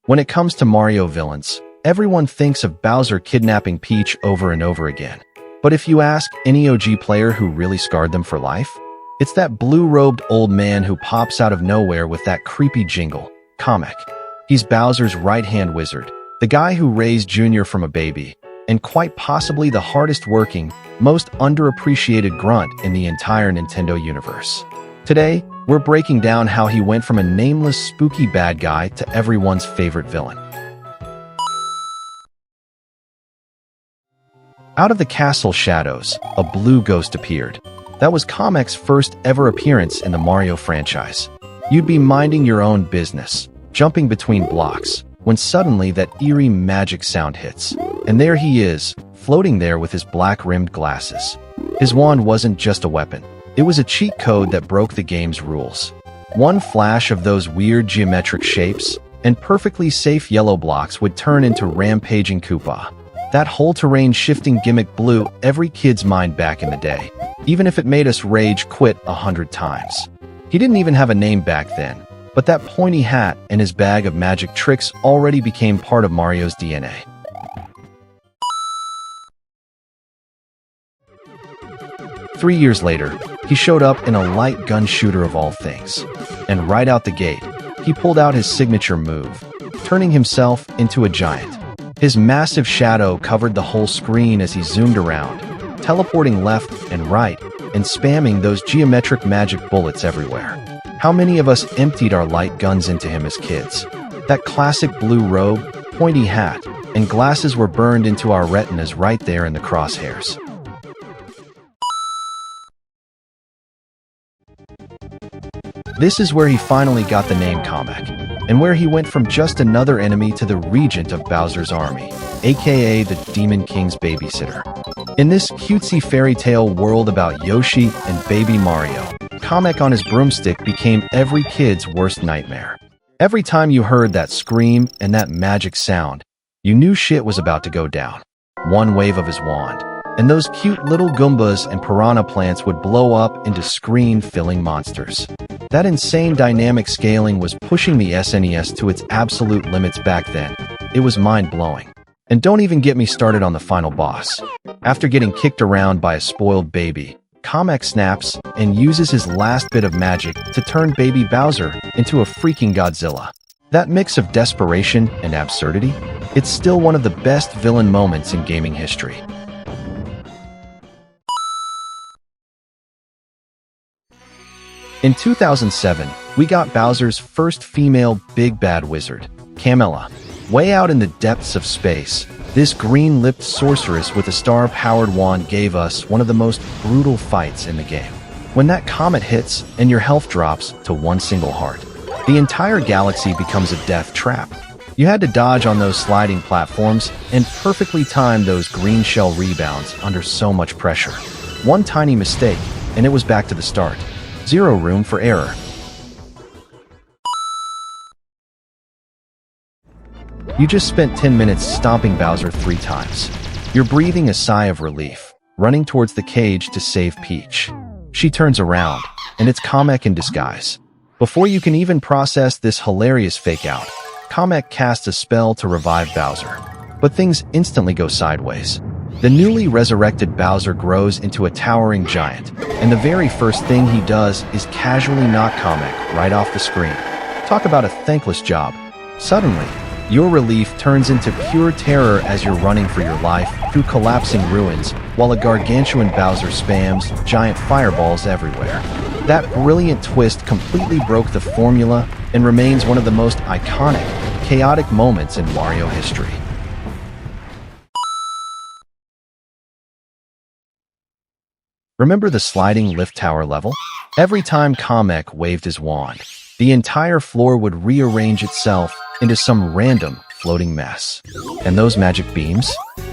When it comes to Mario villains, everyone thinks of Bowser kidnapping Peach over and over again. But if you ask any OG player who really scarred them for life, it's that blue-robed old man who pops out of nowhere with that creepy jingle, Kamek. He's Bowser's right-hand wizard, the guy who raised Junior from a baby, and quite possibly the hardest-working, most underappreciated grunt in the entire Nintendo universe. Today, we're breaking down how he went from a nameless, spooky bad guy to everyone's favorite villain. Out of the castle shadows, a blue ghost appeared. That was Kamek's first ever appearance in the Mario franchise. You'd be minding your own business, jumping between blocks, when suddenly that eerie magic sound hits. And there he is, floating there with his black-rimmed glasses. His wand wasn't just a weapon. It was a cheat code that broke the game's rules. One flash of those weird geometric shapes, and perfectly safe yellow blocks would turn into rampaging Koopa. That whole terrain shifting gimmick blew every kid's mind back in the day, even if it made us rage quit 100 times. He didn't even have a name back then, but that pointy hat and his bag of magic tricks already became part of Mario's DNA. Three years later, he showed up in a light gun shooter of all things. And right out the gate, he pulled out his signature move, turning himself into a giant. His massive shadow covered the whole screen as he zoomed around, teleporting left and right and spamming those geometric magic bullets everywhere. How many of us emptied our light guns into him as kids? That classic blue robe, pointy hat, and glasses were burned into our retinas right there in the crosshairs. This is where he finally got the name Kamek, and where he went from just another enemy to the regent of Bowser's army, aka the Demon King's babysitter. In this cutesy fairy tale world about Yoshi and baby Mario, Kamek on his broomstick became every kid's worst nightmare. Every time you heard that scream and that magic sound, you knew shit was about to go down. One wave of his wand, and those cute little Goombas and piranha plants would blow up into screen-filling monsters. That insane dynamic scaling was pushing the SNES to its absolute limits back then. It was mind-blowing. And don't even get me started on the final boss. After getting kicked around by a spoiled baby, Kamek snaps and uses his last bit of magic to turn baby Bowser into a freaking Godzilla. That mix of desperation and absurdity? It's still one of the best villain moments in gaming history. In 2007, we got Bowser's first female big bad wizard, Camilla. Way out in the depths of space, this green-lipped sorceress with a star-powered wand gave us one of the most brutal fights in the game. When that comet hits and your health drops to one single heart, the entire galaxy becomes a death trap. You had to dodge on those sliding platforms and perfectly time those green shell rebounds under so much pressure. One tiny mistake, and it was back to the start. Zero room for error. You just spent 10 minutes stomping Bowser 3 times. You're breathing a sigh of relief, running towards the cage to save Peach. She turns around, and it's Kamek in disguise. Before you can even process this hilarious fake-out, Kamek casts a spell to revive Bowser. But things instantly go sideways. The newly resurrected Bowser grows into a towering giant, and the very first thing he does is casually knock Kamek right off the screen. Talk about a thankless job. Suddenly, your relief turns into pure terror as you're running for your life through collapsing ruins, while a gargantuan Bowser spams giant fireballs everywhere. That brilliant twist completely broke the formula and remains one of the most iconic, chaotic moments in Mario history. Remember the sliding lift tower level? Every time Kamek waved his wand, the entire floor would rearrange itself into some random floating mess. And those magic beams?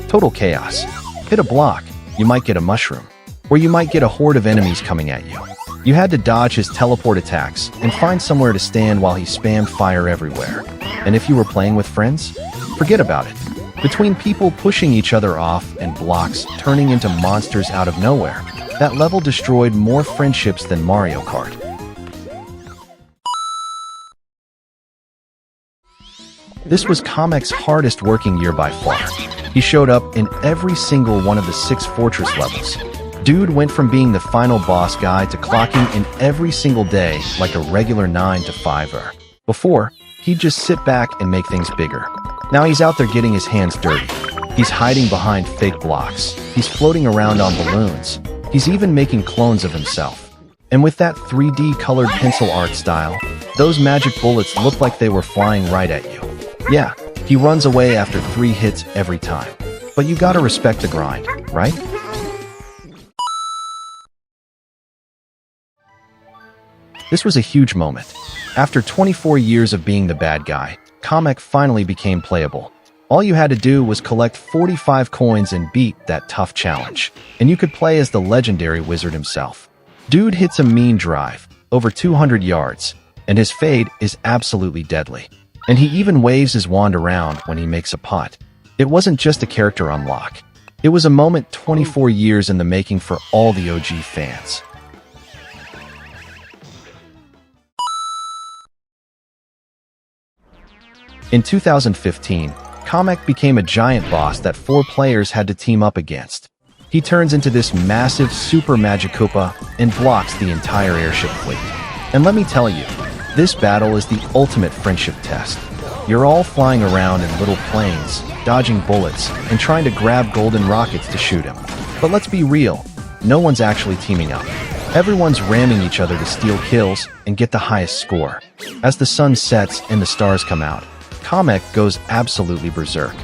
Total chaos. Hit a block, you might get a mushroom, or you might get a horde of enemies coming at you. You had to dodge his teleport attacks and find somewhere to stand while he spammed fire everywhere. And if you were playing with friends, forget about it. Between people pushing each other off and blocks turning into monsters out of nowhere, that level destroyed more friendships than Mario Kart. This was Kamek's hardest working year by far. He showed up in every single one of the 6 fortress levels. Dude went from being the final boss guy to clocking in every single day like a regular 9 to 5er. Before, he'd just sit back and make things bigger. Now he's out there getting his hands dirty. He's hiding behind fake blocks. He's floating around on balloons. He's even making clones of himself. And with that 3D colored pencil art style, those magic bullets look like they were flying right at you. Yeah, he runs away after 3 hits every time. But you gotta respect the grind, right? This was a huge moment. After 24 years of being the bad guy, Kamek finally became playable. All you had to do was collect 45 coins and beat that tough challenge, and you could play as the legendary wizard himself. Dude hits a mean drive, over 200 yards, and his fade is absolutely deadly. And he even waves his wand around when he makes a putt. It wasn't just a character unlock. It was a moment 24 years in the making for all the OG fans. In 2015, Kamek became a giant boss that 4 players had to team up against. He turns into this massive super Magikoopa and blocks the entire airship fleet. And let me tell you, this battle is the ultimate friendship test. You're all flying around in little planes, dodging bullets, and trying to grab golden rockets to shoot him. But let's be real, no one's actually teaming up. Everyone's ramming each other to steal kills and get the highest score. As the sun sets and the stars come out, Kamek goes absolutely berserk.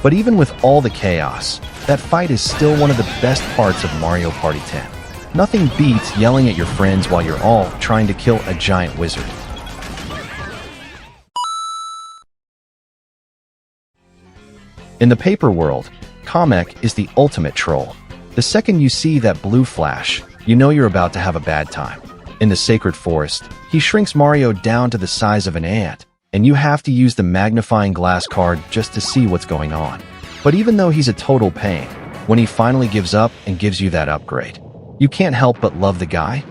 But even with all the chaos, that fight is still one of the best parts of Mario Party 10. Nothing beats yelling at your friends while you're all trying to kill a giant wizard. In the paper world, Kamek is the ultimate troll. The second you see that blue flash, you know you're about to have a bad time. In the sacred forest, he shrinks Mario down to the size of an ant, and you have to use the magnifying glass card just to see what's going on. But even though he's a total pain, when he finally gives up and gives you that upgrade, you can't help but love the guy.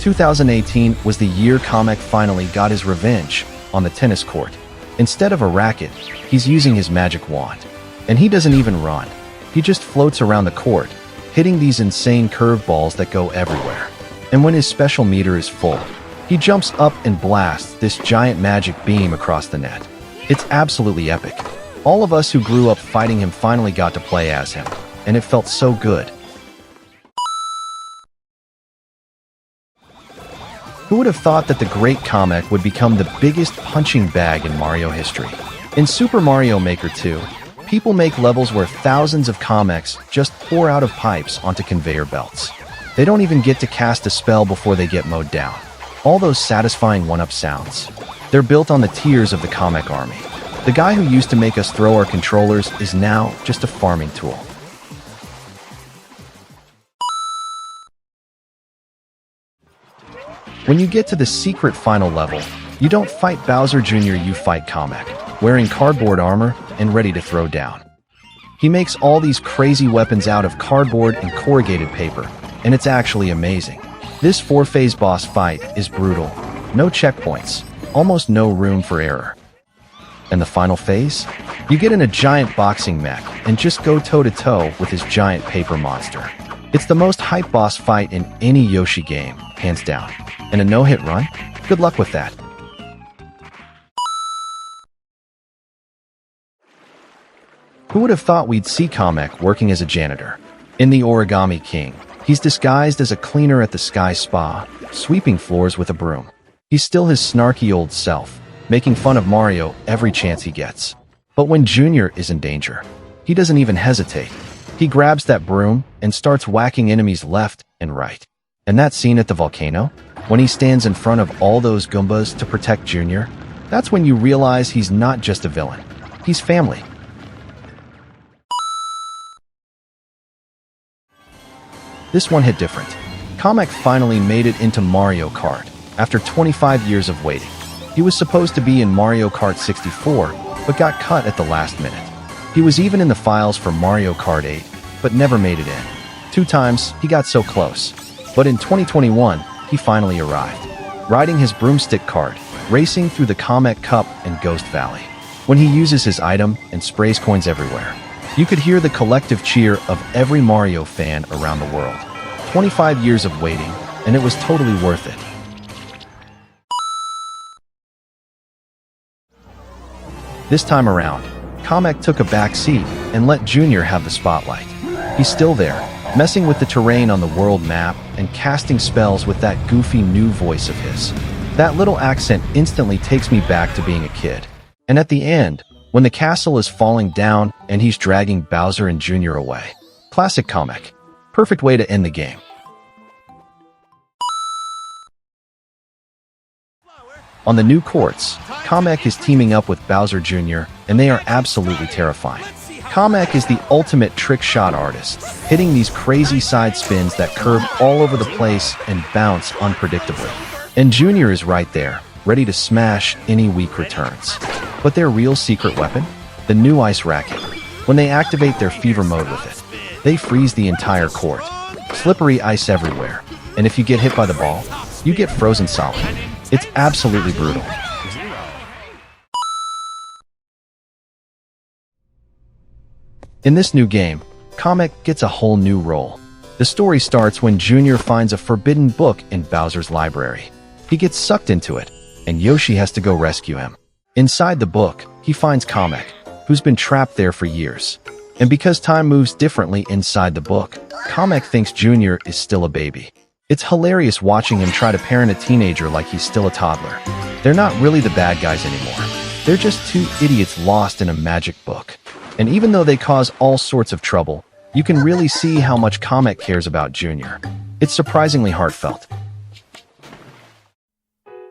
"2018 was the year Kamek finally got his revenge on the tennis court. Instead of a racket, he's using his magic wand. And he doesn't even run. He just floats around the court, hitting these insane curveballs that go everywhere. And when his special meter is full, he jumps up and blasts this giant magic beam across the net. It's absolutely epic. All of us who grew up fighting him finally got to play as him, and it felt so good. Who would have thought that the great Kamek would become the biggest punching bag in Mario history? In Super Mario Maker 2, people make levels where thousands of Kameks just pour out of pipes onto conveyor belts. They don't even get to cast a spell before they get mowed down. All those satisfying one-up sounds. They're built on the tears of the Kamek army. The guy who used to make us throw our controllers is now just a farming tool. When you get to the secret final level, you don't fight Bowser Jr., you fight Kamek, wearing cardboard armor and ready to throw down. He makes all these crazy weapons out of cardboard and corrugated paper, and it's actually amazing. This 4-phase boss fight is brutal. No checkpoints, almost no room for error. And the final phase? You get in a giant boxing mech and just go toe-to-toe with his giant paper monster. It's the most hype boss fight in any Yoshi game, hands down. And a no-hit run? Good luck with that. Who would have thought we'd see Kamek working as a janitor? In the Origami King, he's disguised as a cleaner at the Sky Spa, sweeping floors with a broom. He's still his snarky old self, making fun of Mario every chance he gets. But when Junior is in danger, he doesn't even hesitate. He grabs that broom and starts whacking enemies left and right. And that scene at the volcano, when he stands in front of all those Goombas to protect Junior, that's when you realize he's not just a villain. He's family. This one hit different. Kamek finally made it into Mario Kart after 25 years of waiting. He was supposed to be in Mario Kart 64, but got cut at the last minute. He was even in the files for Mario Kart 8, but never made it in. 2 times, he got so close. But in 2021, he finally arrived, riding his broomstick cart, racing through the Kamek Cup and Ghost Valley. When he uses his item and sprays coins everywhere, you could hear the collective cheer of every Mario fan around the world. 25 years of waiting, and it was totally worth it. This time around, Kamek took a back seat and let Junior have the spotlight. He's still there, messing with the terrain on the world map and casting spells with that goofy new voice of his. That little accent instantly takes me back to being a kid. And at the end, when the castle is falling down and he's dragging Bowser and Junior away. Classic Kamek. Perfect way to end the game. On the new courts, Kamek is teaming up with Bowser Jr., and they are absolutely terrifying. Kamek is the ultimate trick shot artist, hitting these crazy side spins that curve all over the place and bounce unpredictably. And Junior is right there, ready to smash any weak returns. But their real secret weapon? The new ice racket. When they activate their fever mode with it, they freeze the entire court. Slippery ice everywhere. And if you get hit by the ball, you get frozen solid. It's absolutely brutal. In this new game, Kamek gets a whole new role. The story starts when Junior finds a forbidden book in Bowser's library. He gets sucked into it, and Yoshi has to go rescue him. Inside the book, he finds Kamek, who's been trapped there for years. And because time moves differently inside the book, Kamek thinks Junior is still a baby. It's hilarious watching him try to parent a teenager like he's still a toddler. They're not really the bad guys anymore. They're just two idiots lost in a magic book. And even though they cause all sorts of trouble, you can really see how much Kamek cares about Junior. It's surprisingly heartfelt.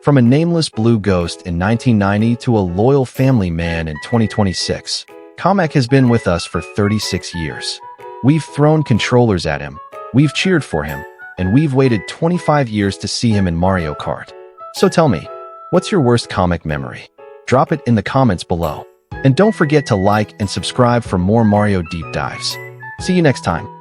From a nameless blue ghost in 1990 to a loyal family man in 2026, Kamek has been with us for 36 years. We've thrown controllers at him, we've cheered for him, and we've waited 25 years to see him in Mario Kart. So tell me, what's your worst Kamek memory? Drop it in the comments below. And don't forget to like and subscribe for more Mario deep dives. See you next time.